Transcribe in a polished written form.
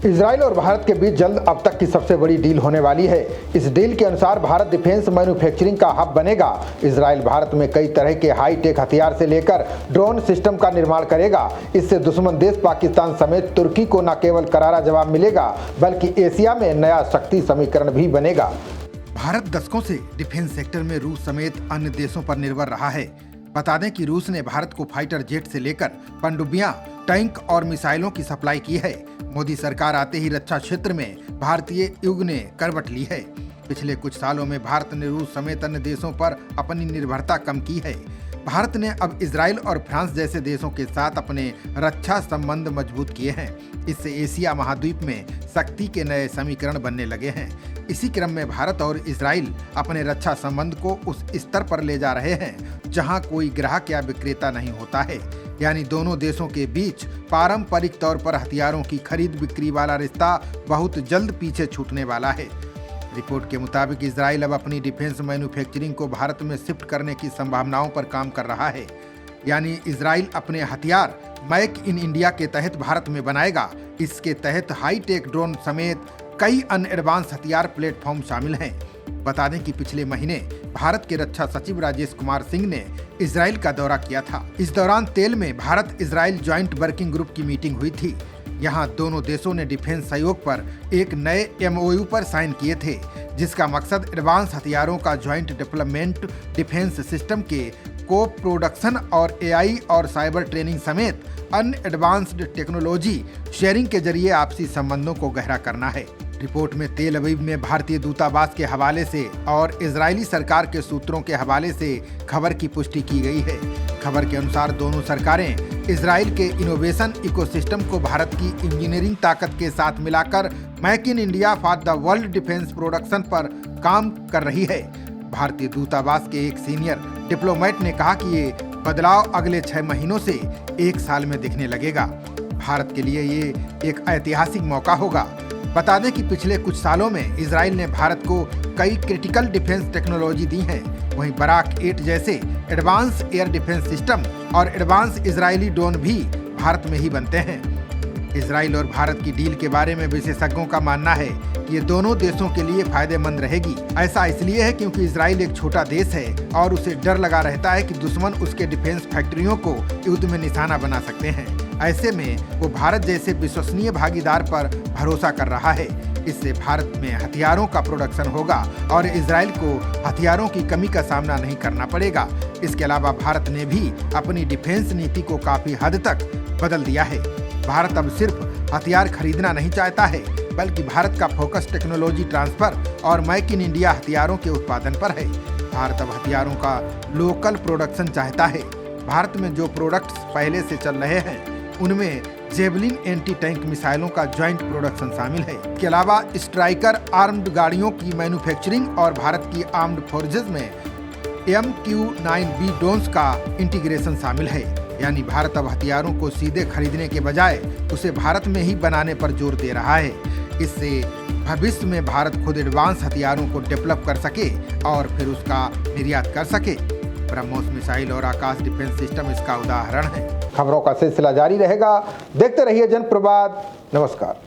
Israel और भारत के बीच जल्द अब तक की सबसे बड़ी डील होने वाली है। इस डील के अनुसार भारत डिफेंस मैन्युफैक्चरिंग का हब बनेगा। इजराइल भारत में कई तरह के हाई टेक हथियार से लेकर ड्रोन सिस्टम का निर्माण करेगा। इससे दुश्मन देश पाकिस्तान समेत तुर्की को न केवल करारा जवाब मिलेगा बल्कि एशिया में नया शक्ति समीकरण भी बनेगा। भारत दशकों से डिफेंस सेक्टर में रूस समेत अन्य देशों पर निर्भर रहा है। बता दें कि रूस ने भारत को फाइटर जेट से लेकर पनडुब्बियां, टैंक और मिसाइलों की सप्लाई की है। मोदी सरकार आते ही रक्षा क्षेत्र में भारतीय युग ने करवट ली है। पिछले कुछ सालों में भारत ने रूस समेत अन्य देशों पर अपनी निर्भरता कम की है। भारत ने अब इजराइल और फ्रांस जैसे देशों के साथ अपने रक्षा संबंध मजबूत किए हैं। इससे एशिया महाद्वीप में शक्ति के नए समीकरण बनने लगे हैं। इसी क्रम में भारत और इजराइल अपने रक्षा संबंध को उस स्तर पर ले जा रहे हैं जहां कोई ग्राहक या विक्रेता नहीं होता है, यानी दोनों देशों के बीच पारंपरिक तौर पर हथियारों की खरीद बिक्री वाला रिश्ता बहुत जल्द पीछे छूटने वाला है। रिपोर्ट के मुताबिक इजराइल अब अपनी डिफेंस मैन्युफैक्चरिंग को भारत में शिफ्ट करने की संभावनाओं पर काम कर रहा है, यानी इजराइल अपने हथियार मेक इन इंडिया के तहत भारत में बनाएगा। इसके तहत हाई टेक ड्रोन समेत कई अन्य एडवांस हथियार प्लेटफॉर्म शामिल हैं। बता दें कि पिछले महीने भारत के रक्षा सचिव राजेश कुमार सिंह ने इजराइल का दौरा किया था। इस दौरान तेल में Bharat Israel joint working group की मीटिंग हुई थी। यहाँ दोनों देशों ने डिफेंस सहयोग पर एक नए MOU पर साइन किए थे, जिसका मकसद एडवांस हथियारों का ज्वाइंट डेवलपमेंट, डिफेंस सिस्टम के को प्रोडक्शन और AI और साइबर ट्रेनिंग समेत अन्य एडवांस्ड टेक्नोलॉजी शेयरिंग के जरिए आपसी संबंधों को गहरा करना है। रिपोर्ट में तेल अवीव में भारतीय दूतावास के हवाले से और इजरायली सरकार के सूत्रों के हवाले से खबर की पुष्टि की गई है। खबर के अनुसार दोनों सरकारें इजराइल के इनोवेशन इकोसिस्टम को भारत की इंजीनियरिंग ताकत के साथ मिलाकर make in India for the world defence production पर काम कर रही है। भारतीय दूतावास के एक सीनियर डिप्लोमेट ने कहा कि ये बदलाव अगले 6 महीनों से 1 साल में दिखने लगेगा। भारत के लिए ये एक ऐतिहासिक मौका होगा। बता दें कि पिछले कुछ सालों में इजराइल ने भारत को कई क्रिटिकल डिफेंस टेक्नोलॉजी दी है। वहीं बराक 8 जैसे एडवांस एयर डिफेंस सिस्टम और एडवांस इजरायली ड्रोन भी भारत में ही बनते हैं। इजराइल और भारत की डील के बारे में विशेषज्ञों का मानना है कि ये दोनों देशों के लिए फायदेमंद रहेगी। ऐसा इसलिए है क्योंकि इजराइल एक छोटा देश है और उसे डर लगा रहता है कि दुश्मन उसके डिफेंस फैक्ट्रियों को युद्ध में निशाना बना सकते हैं। ऐसे में वो भारत जैसे विश्वसनीय भागीदार पर भरोसा कर रहा है। इससे भारत में हथियारों का प्रोडक्शन होगा और इजराइल को हथियारों की कमी का सामना नहीं करना पड़ेगा। इसके अलावा भारत ने भी अपनी डिफेंस नीति को काफी हद तक बदल दिया है। भारत अब सिर्फ हथियार खरीदना नहीं चाहता है, बल्कि भारत का फोकस टेक्नोलॉजी ट्रांसफर और मेक इन इंडिया हथियारों के उत्पादन पर है। भारत अब हथियारों का लोकल प्रोडक्शन चाहता है। भारत में जो प्रोडक्ट्स पहले से चल रहे हैं उनमें जेवलिन एंटी टैंक मिसाइलों का ज्वाइंट प्रोडक्शन शामिल है। इसके अलावा स्ट्राइकर आर्म्ड गाड़ियों की मैन्युफैक्चरिंग और भारत की आर्म्ड फोर्सेज में MQ-9B ड्रोन्स का इंटीग्रेशन शामिल है। यानी भारत अब हथियारों को सीधे खरीदने के बजाय उसे भारत में ही बनाने पर जोर दे रहा है। इससे भविष्य में भारत खुद एडवांस हथियारों को डेवलप कर सके और फिर उसका निर्यात कर सके। ब्रह्मोस मिसाइल और आकाश डिफेंस सिस्टम इसका उदाहरण है। खबरों का सिलसिला जारी रहेगा। देखते रहिए जनप्रवाद। नमस्कार।